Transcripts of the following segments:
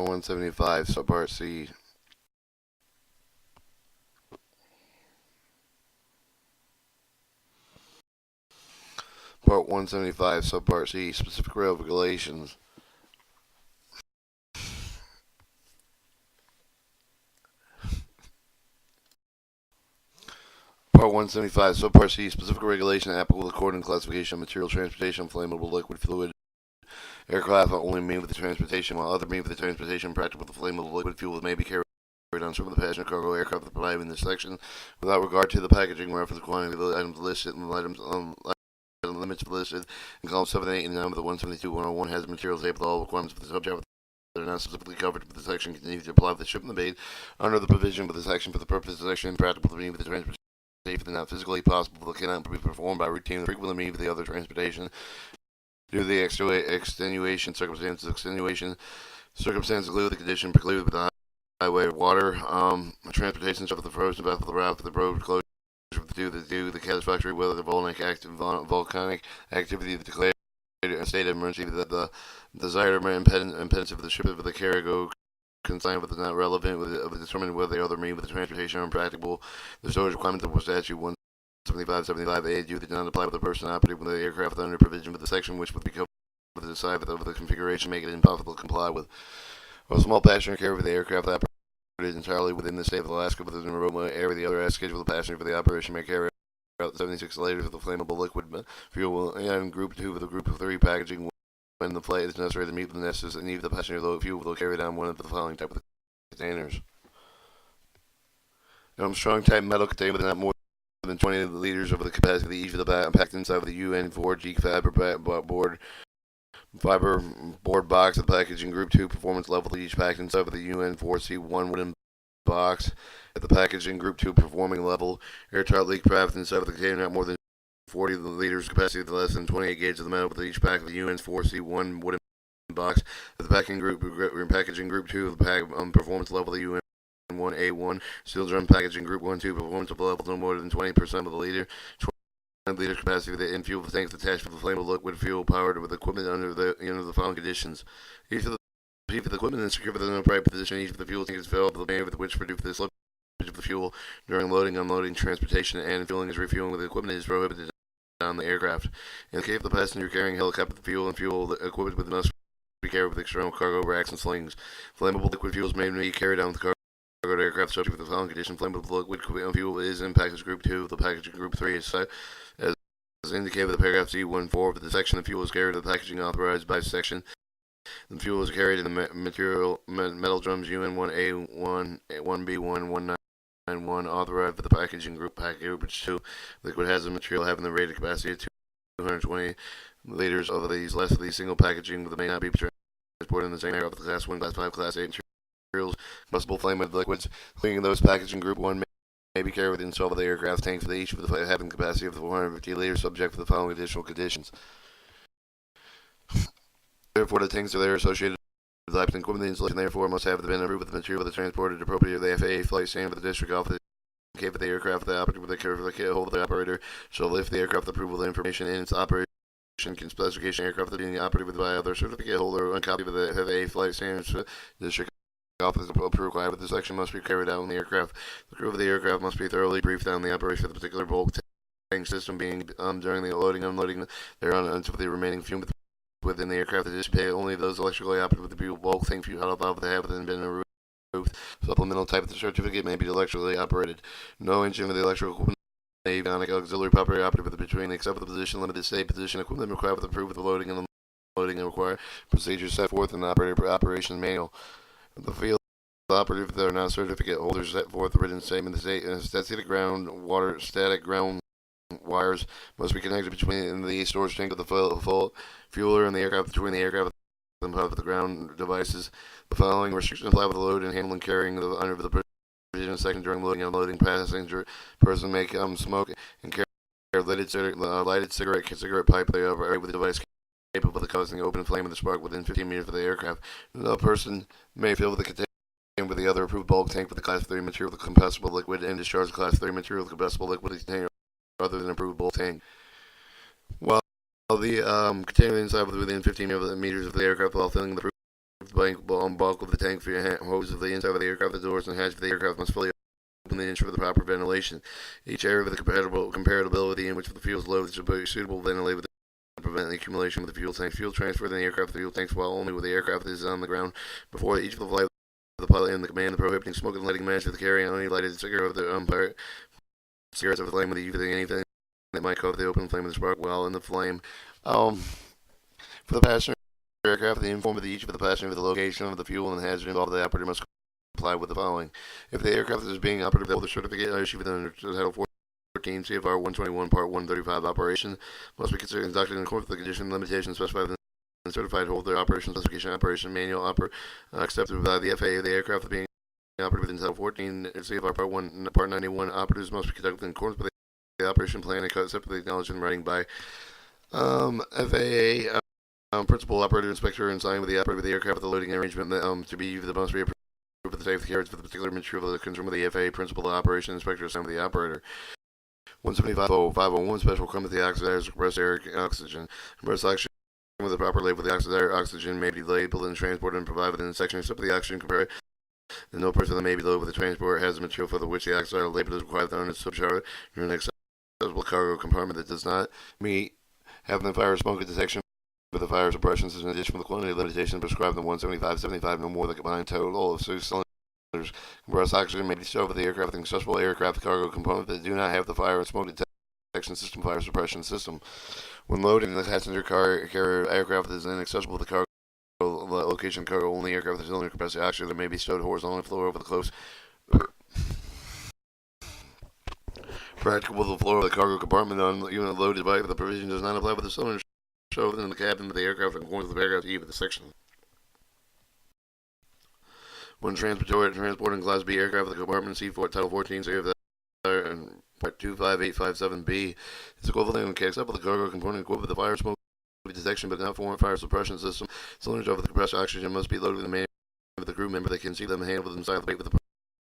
Part 175, Subpart C. Part 175, Subpart C, specific regulations. Part 175, Subpart C, specific regulation applicable according to classification of material transportation, flammable liquid fluid. Aircraft only made with the transportation, while other made with the transportation practical with the flammable liquid fuel may be carried on some of the passenger cargo aircraft that provide in this section, without regard to the packaging reference the quantity of the items listed and limits listed in columns 7 and 8 and 9 of the 172-101 has materials able to all requirements for the subject that are not specifically covered with the section continue to apply to the shipment made under the provision of the section for the purpose of the section practical to meet with the transportation if not physically possible but cannot be performed by routine and frequently meet with the other transportation due to the extenuation circumstances include the condition precluded with the highway water transportation of the frozen path of the route for the road closure due to the catastrophic weather, the volcanic activity declared a state of emergency, the desired impedance of the shipment of the cargo consigned with is not relevant of determining whether the other means with the transportation are impractical. The storage requirement of statute 175-75A due to not apply with the person operating with the aircraft under provision of the section which would be covered with the side of the configuration make it impossible to comply with. A small passenger carrier with the aircraft operated entirely within the state of Alaska within a remote area, the other as scheduled passenger for the operation may carry out 76 liters of the flammable liquid fuel and group 2 with a group of 3 packaging when the flight is necessary to meet the necessary need of the passenger load fuel will carry down one of the following type of containers. Strong type metal container with not more than 20 liters over the capacity of each of the packed inside of the UN4G fiber board box of packaging group 2 performance level each packed inside of the UN4C1 wooden box at the packaging group 2 performing level airtight leak proof inside of the container not more than 40 liters capacity with less than 28 gauges of the metal with each pack of the UN4C1 wooden box at the packaging group 2 of the performance level of the UN1A1 steel drum packaging group 1-2 performance level no more than 20% of the liter 20 liters capacity with the in fuel tanks attached with the flammable liquid fuel powered with equipment under the following conditions. Each of the equipment is secured within the upright position. Each of the fuel tank is filled with the band with which produce the slippage of the fuel during loading, unloading, transportation, and fueling is refueling with the equipment is prohibited on the aircraft. In the case of the passenger carrying helicopter fuel and fuel equipped with must be carried with external cargo racks and slings. Flammable liquid fuels may be carried on with the cargo aircraft subject to the following condition. Flammable liquid fuel is in package group 2. The packaging group 3 is as indicated with the paragraph C14 of the section. The fuel is carried to the packaging authorized by section. The fuel is carried in the metal drums UN1A1, 1B1, 191 authorized for the packaging group package 2. Liquid has a material having the rated capacity of 220 liters of these. Less of these single packaging may not be transported in the same aircraft with Class 1, Class 5, Class 8 materials. Combustible flammable liquids, including those packaging group 1 may be carried within 12 of the aircraft tanks for each of the having capacity of 450 liters subject to the following additional conditions. Therefore, the tanks are there associated with the equipment. The installation therefore must have been approved with the material that is transported appropriately of the FAA flight standard for the district office. If the aircraft the operator with the care of the hold of the operator shall lift the aircraft approval of the information in its operation specification aircraft being operated by other certificate holder a copy of the FAA flight standards for the district office approved by the section must be carried out in the aircraft. The crew of the aircraft must be thoroughly briefed on the operation of the particular bulk tank system being during the loading unloading thereon until the remaining fume within the aircraft to dissipate only those electrically operated with the bulk tank fuel out of the have been removed. Supplemental type of the certificate may be electrically operated. No engine with the electrical equipment avionic auxiliary properly operated between except for the position limited state position equipment required with approval of the loading and unloading and required procedures set forth in the operator operation manual. The field operative that are not certificate holders set forth the written statement. The static ground wires must be connected between the storage tank of the fuel fueler and the aircraft between the aircraft and the ground devices. The following restrictions apply with the load and handling carrying under the provision section during loading and unloading. Passenger person may smoke and carry a lighted cigarette pipe. They operate with a device capable of causing open flame of the spark within 15 meters of the aircraft. The person may fill with the container with the other approved bulk tank with the Class 3 material with combustible liquid and discharge the Class 3 material with combustible liquid container other than approved bulk tank. While the container inside within 15 meters of the aircraft while filling the approved bulk of the tank for your hose of the inside of the aircraft. The doors and hatch of the aircraft must fully open to ensure the proper ventilation. Each area with the comparability in which the fuel is loaded should be suitable ventilated to prevent the accumulation of the fuel tank. Fuel transferred in the aircraft fuel tanks while only with the aircraft is on the ground before each of the flight of the pilot and the command. The prohibiting smoke and lighting match with the carry on any lighted cigarette of the umpire. Cigarettes of the flame with anything that might cover the open flame of the spark while in the flame. For the passenger aircraft, the inform of each of the passenger of the location of the fuel and hazard involved. The operator must comply with the following. If the aircraft is being operated with the certificate issued within Title 14 CFR 121 Part 135, operation must be conducted in accordance with the condition and limitations specified in the certified holder operation specification operation manual accepted by the FAA. The aircraft being operated within Title 14 CFR Part 91, operatives must be conducted in accordance with the operation plan and separately acknowledged in writing by FAA. Principal operator inspector and signed with the operator of the aircraft with the loading arrangement to be the must be approved for the safety carriage for the particular material that concerned with the FAA. Principal operation inspector signed with the operator. 175.501 special requirement the oxidized compressed air oxygen. Compressed oxygen with the proper label. The oxidized oxygen may be labeled and transported and provided within the section except for the oxygen compressor. And no person that may be loaded with the transport has the material for which the oxidized label is required on its subchart in an accessible cargo compartment that does not meet having the fire smoke detection with the fire suppression system. In addition to the quantity limitation prescribed in 175.75, no more than combined total of 6 cylinders. Compressed oxygen may be stowed with the aircraft and accessible aircraft cargo component that do not have the fire and smoke detection system, fire suppression system. When loading, the passenger carrier aircraft is inaccessible to the cargo location. Cargo only aircraft with cylinder compressed oxygen that may be stowed horizontally floor over the close practicable to the floor of the cargo compartment on the unit loaded by the provision does not apply with the cylinder stowed in the cabin of the aircraft in accordance with the paragraph E of the section. When transporting Class B aircraft with the compartment C4 Title 14 CFR and 25857B is equivalent and acceptable the cargo component equipped with the fire smoke detection but not for fire suppression system. Cylinders over the compressed oxygen must be loaded with the manual of the crew member that can see them handle them inside the weight with the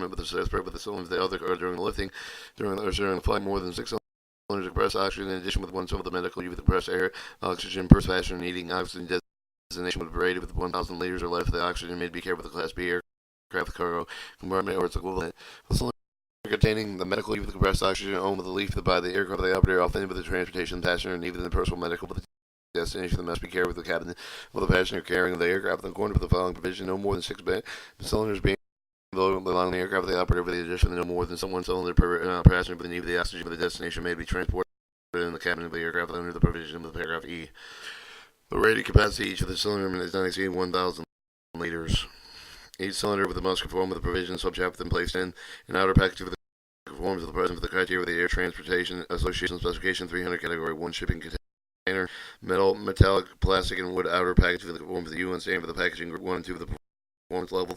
with the spread with the cylinders the other during the lifting during the flight. More than 6 cylinders of compressed oxygen in addition with 1 cylinder of the medical use with the compressed air oxygen per passenger needing oxygen designation would be rated with 1,000 liters or less. The oxygen may be carried with the Class B aircraft cargo compartment or its equivalent. The cylinder containing the medical use with the compressed oxygen owned with the leaf by the aircraft the operator often with the transportation passenger and even the personal medical with the destination that must be carried with the cabin of the passenger carrying the aircraft. According to the following provision, no more than 6 cylinders being along the aircraft, the operator with the addition of no more than one cylinder per passenger with the need of the oxygen for the destination may be transported in the cabin of the aircraft under the provision of paragraph E. The rated capacity each of the cylinder is not exceeding 1,000 liters. Each cylinder with the must conform with the provision subchapter and placed in an outer package with the conforms with the present for the criteria of the Air Transportation Association Specification 300 Category 1 shipping container, metal, metallic, plastic, and wood outer package for the conform with the UN standard for the packaging group 1 and 2 of the performance level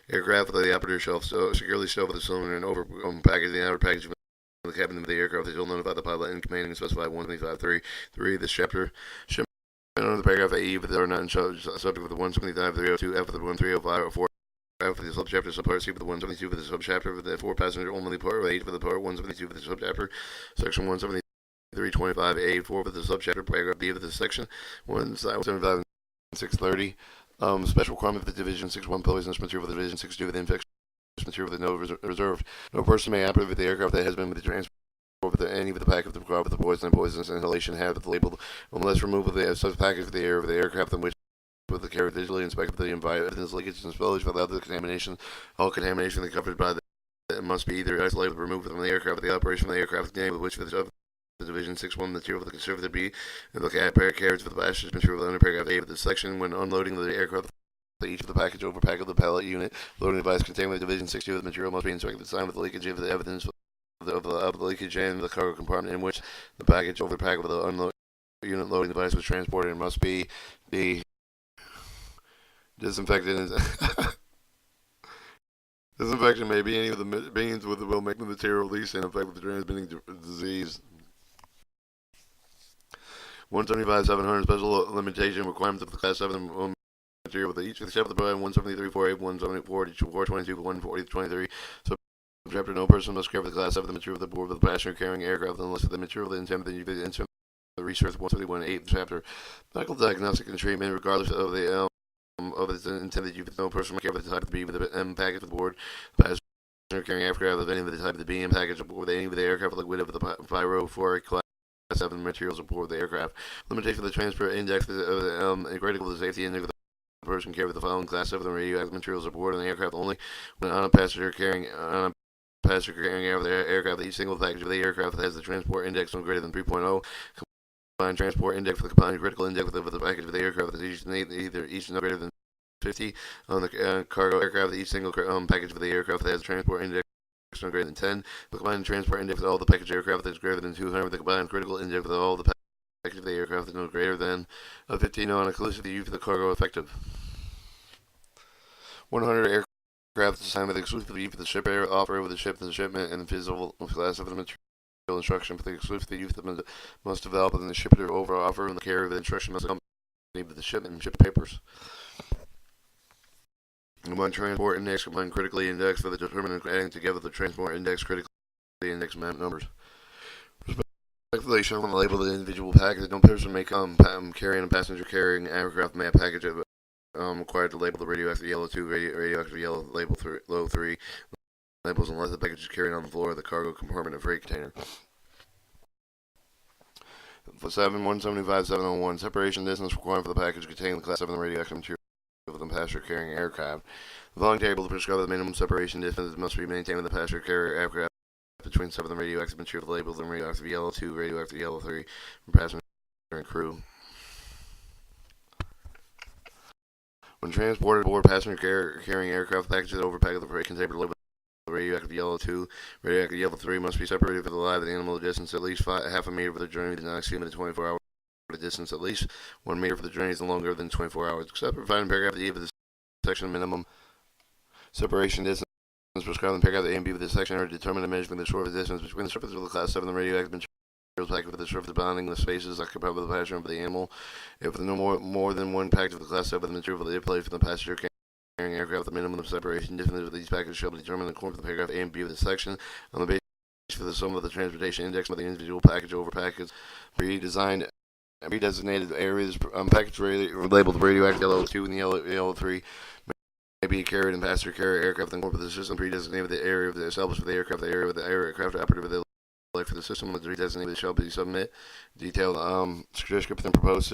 aircraft with the operator shelf securely stowed with the cylinder and over package the outer package of the cabin of the aircraft that will notify the pilot and commanding specified 125.3 this chapter. Shipment under the paragraph E but they are not in subject with the 175.302 F with the 1305 or 4 F for the subchapter subpart C for the 172 for the subchapter for the 4 passenger only part 8 for the part 172 for the subchapter section 173.25A 4 for the subchapter paragraph B for the section 175 and 630. Special requirement for the Division 6-1 poisonous material for the Division 6-2 with infectious material with no reserved. No person may operate with the aircraft that has been with the transport with any of the pack of the car with the poison and poisonous inhalation have the label unless removed with the such package of the air of the aircraft in which with the carrier digitally inspected for the environment leakage and spillage without the contamination. All contamination covered by it must be either isolated or removed from the aircraft with the operation of the aircraft name with which for the Division 6-1 material for the conservative B and the carriage for the passengers material under paragraph A of this section when unloading the aircraft each of the package over pack of the pallet unit loading device containing the Division 6-2 of the material must be inspected at the time with the leakage of the evidence of the leakage and the cargo compartment in which the package over pack of the unload unit loading device was transported and must be disinfected and disinfection may be any of the beings with will make the material release and affect with the transmitting disease. 175.700 special limitation requirements of the Class 7 material with each except for the program 173.48, 174, 422, 140, so chapter no person must carry the Class 7 the material of the board of the passenger carrying aircraft unless the material intended the research 171.8 chapter medical diagnostic and treatment regardless of the of its intended use. No person may carry the type of the B with the M package aboard. Passenger carrying aircraft of any of the type of the B and package aboard any of the aircraft liquid of the pyrophoric class 7 materials aboard the aircraft. Limitation for the transport index of the critical to the safety index of the person carry the following class 7 radioactive materials aboard an aircraft only when on a passenger carrying out of the aircraft. Each single package of the aircraft has the transport index no greater than 3.0. Combined transport index for the combined critical index of the package of the aircraft is each no greater than 50. On the cargo aircraft, each single package of the aircraft has a transport index no greater than 10. The combined transport index of all the package aircraft is greater than 200. The combined critical index of all the package of the aircraft is no greater than 15. Non-inclusive the use of the cargo effective. 100 aircraft assigned with exclusive use for the ship air offer with the ship, the shipment, and the physical class of the material instruction for the exclusive use that must develop within the shipper over offer, and the carrier of the instruction must accompany with the shipment and ship papers. Combined transport index, combined critically index for the determinant adding together the transport index, critically index map numbers. Respectively shown on the label of the individual package. No person may carrying a passenger carrying aircraft may have package of required to label the radioactive yellow 2, radioactive yellow label 3, low 3 labels unless the package is carried on the floor of the cargo compartment of freight container. 175-701 separation distance required for the package containing the class 7 radioactive material with the passenger carrying aircraft. The following table prescribes the minimum separation distance that must be maintained with the passenger carrier aircraft between 7 radioactive material labels and radioactive yellow 2, radioactive yellow 3 from passenger and crew. When transported aboard passenger carrying aircraft, packages overpacked with the freight container labeled radioactive yellow 2, radioactive yellow 3 must be separated for the live animal distance at least half a meter for the journey does not exceed the 24-hour distance. At least 1 meter for the journey is no longer than 24 hours. Except provided in paragraph D of the section minimum separation distance prescribed in paragraph A and B of this section are determined and measured from the short of the distance between the surface of the class 7 and radioactive materials packed with the surface bounding the spaces occupied by the passenger of the animal. If no more than one package of the class 7 material for the plate for the passenger carrying aircraft, the minimum of separation distance of these packages shall be determined according to the paragraph A and B of this section on the basis for the sum of the transportation index of the individual package over package pre-designated areas. Package labeled radioactive yellow 2 and yellow 3 may be carried in passenger carrier aircraft and the system pre-designated the area of the established for the aircraft, the area of the aircraft operative of the like for the system of the designated shall be submit detailed description and proposed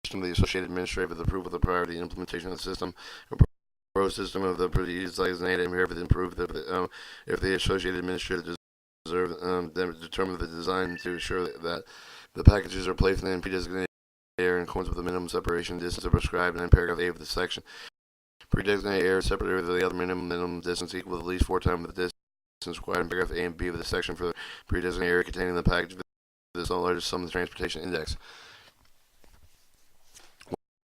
system of the associated administrator with approval of the priority implementation of the system. Proposed system of the designated and here with improved if the associated administrator determine the design to ensure that the packages are placed in the pre-designated area in accordance with the minimum separation distance prescribed in paragraph A of the section. Pre-designated area separated with the other minimum distance equal to at least 4 times the distance required in paragraph A and B of the section for the pre-designated area containing the package with the largest sum of the transportation index.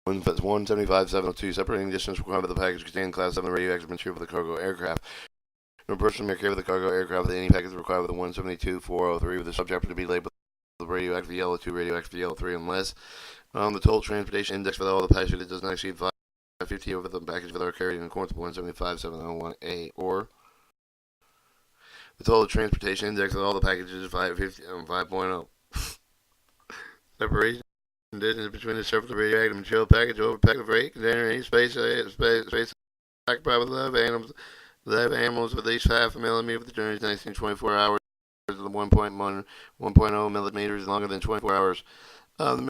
175-702 separating distance required by the package containing class 7 radioactive material for the cargo aircraft. No person may carry the cargo aircraft with any package required with the 172-403 with the subchapter to be labeled radioactive yellow 2, radioactive yellow 3 unless the total transportation index for all the passengers does not exceed 550 over the package with our carried in accordance with 175-701A, or the total transportation index of all the packages is 5.0. Separation distance between the surface of the radioactive material package over package of freight container any space occupied with live animals with at least half a millimeter for the journey is 1924 hours. The 1.0 millimeters longer than 24 hours. The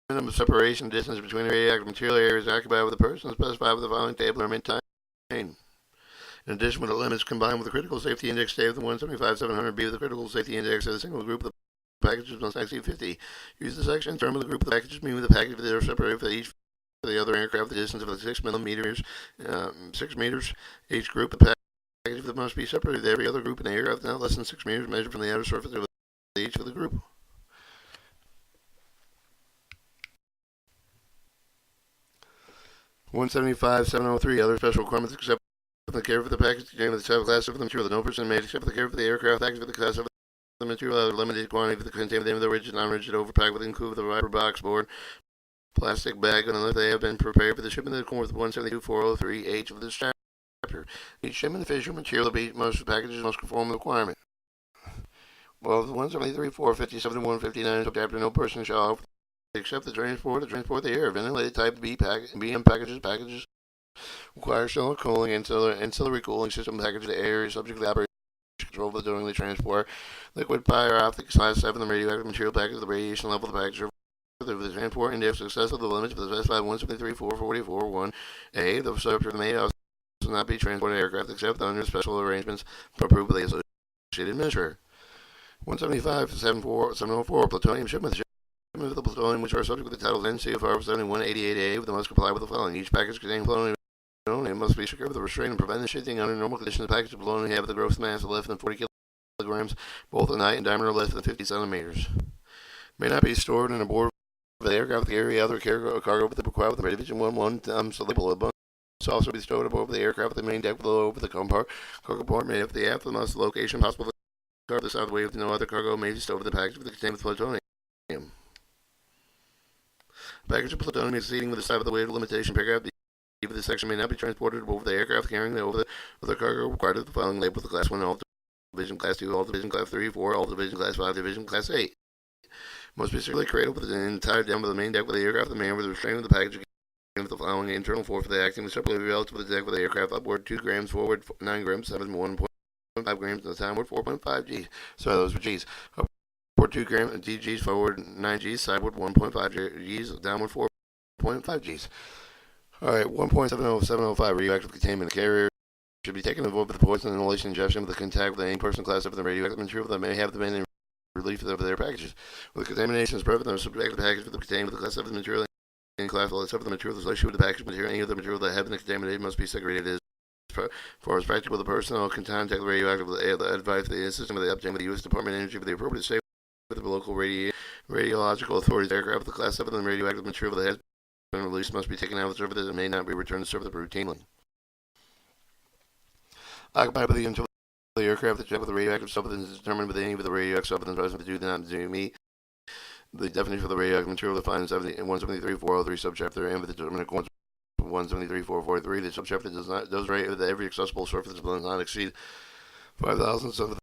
minimum separation distance between the radioactive material areas occupied with the person specified with the following table are maintained. In addition, with the limits combined with the critical safety index stated with the 175-700B of the critical safety index of the single group of the packages must exceed 50. Use the section term of the group of the packages, meaning the packages that are separated for each for the other aircraft the distance of 6 millimeters, 6 meters. Each group of packages that must be separated every other group in the aircraft not less than 6 meters measured from the outer surface of each of the group. (175-703) Other special requirements except for the care for the package containing the class of the material that no person may except for the care for the aircraft package for the class of the material limited quantity for the containment of the rigid, non-rigid overpack with include the rubber box board, plastic bag, unless they have been prepared for the shipment in accordance with 172-403H of this chapter. Each shipment of fisher material of most packages must conform to the requirement. Well, the 173-457-159 subchapter, no person shall accept the transport of the air of any type B M packages Requires solar cooling and ancillary cooling system package the air is subject to the operation control for during the transport. Liquid fire optic size 7 the radioactive material package the radiation level of the package the transport index success of the limits for the specified 173.444.1a. The subject of the main house will not be transported aircraft except under special arrangements approved by the associated administrator. 175.704 plutonium shipments. Shipments of the plutonium which are subject to the titles NCFR 7188A must comply with the following. Each package containing plutonium must be secured with a restraint and prevent the shifting under normal conditions. The package of plutonium have the gross mass of less than 40 kilograms, both in height and diameter less than 50 centimeters. May not be stored in a board of the aircraft to carry other cargo with the required with the Division 1 so label must also be stowed above the aircraft the main deck below over the cargo compartment if the aft location possible the car the south way if no other cargo may be stowed with the package with the contained with plutonium. Package of plutonium exceeding with the side of the weight limitation paragraph even this section may not be transported over the aircraft carrying over the cargo required of the following label with the Class 1, All Division Class 2, All Division Class 3, 4, All Division Class 5, Division Class 8. Must be securely carried over the entire down to the main deck of the aircraft. The man with the restraint of the package with the following internal force for the acting separately relative to the deck of the aircraft upward 2 grams, forward 9 grams, 7 1.5 grams, and the downward 4.5 G. So those were G's. Upward 2 grams, G's, forward 9 G's, sideward 1.5 G's, downward 4.5 G's. Alright, 1.70705 radioactive containment. The carrier should be taken to avoid the poison inhalation ingestion with the contact with any person class of the radioactive material that may have been in relief of their packages. With contamination is present, the subject package with the contained with the class of the material and class of the material associated with the package material. Any of the material that have been contaminated must be segregated as far as practical. The personnel can contact the radioactive advice the system of the update with the U.S. Department of Energy for the appropriate state with the local radiological authorities. Aircraft with the class 7 and radioactive material that has been released must be taken out of service and may not be returned to service routinely. Occupied by the until the aircraft that check with the radioactive substance is determined with any of the radioactive substance present do not meet the definition for the radioactive material defined in 173.403 subchapter and with the determined accordance with 173.443. The subchapter does rate that every accessible surface does not exceed 5,000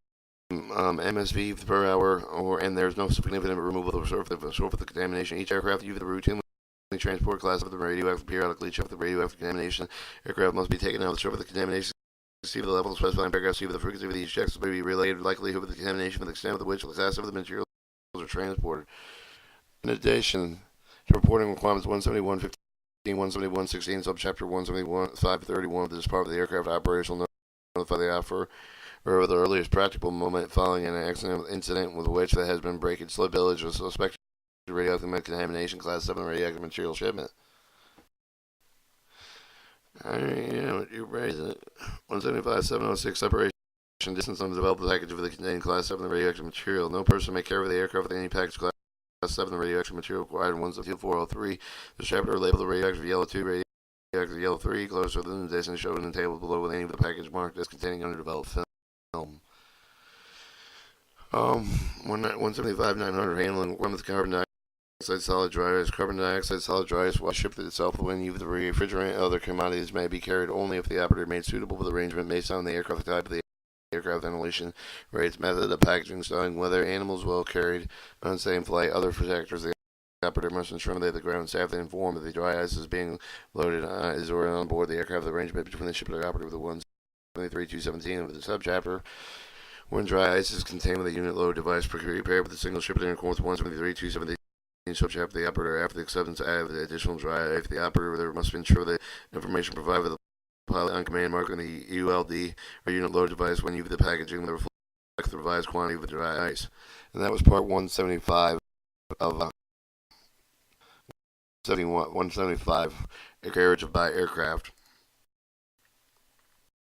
MSV per hour, and there is no significant removal of surface contamination. Each aircraft used the routine transport class of the radioactive periodically check the radioactive contamination. Aircraft must be taken out of the surface of the contamination. See the level specified in paragraph C with the frequency of these checks may be related likelihood of the contamination with the extent of which the class of the materials are transported. In addition to reporting requirements 171.15, 171.16, subchapter 171.531 of this part of the aircraft operational notify the offer or the earliest practical moment following an accident incident with which there has been breakage, slip, village, or suspected radioactive contamination, class 7 radioactive material shipment. You raise it. 175.706 separation distance on the developed package of the contained class 7 radioactive material. No person may carry the aircraft with any package class 7 radioactive material required in 17403. The chapter labeled the radioactive yellow 2, radioactive yellow 3, closer than the distance shown in the table below with any of the package marked as containing underdeveloped film. 175.900 handling one with carbon dioxide solid dry ice. Carbon dioxide solid dry ice while shipped itself when you the refrigerant and other commodities may be carried only if the operator made suitable with arrangement based on the aircraft type of the aircraft ventilation rates, method of packaging, styling, whether animals well carried, unsafe flight, other factors. The operator must ensure that the ground staff is informed that the dry ice is being loaded is already on board the aircraft. The arrangement between the shipper and the operator with the 173.217 of the subchapter. When dry ice is contained with a unit load device prepared with a single shipper in accordance with 173.217 subchapter, the operator after the acceptance of the additional dry ice, the operator must ensure that information provided by the pilot on command marking the ULD or unit load device when you view the packaging will reflect the revised quantity of the dry ice. And that was part 175 of 175, a carriage by aircraft.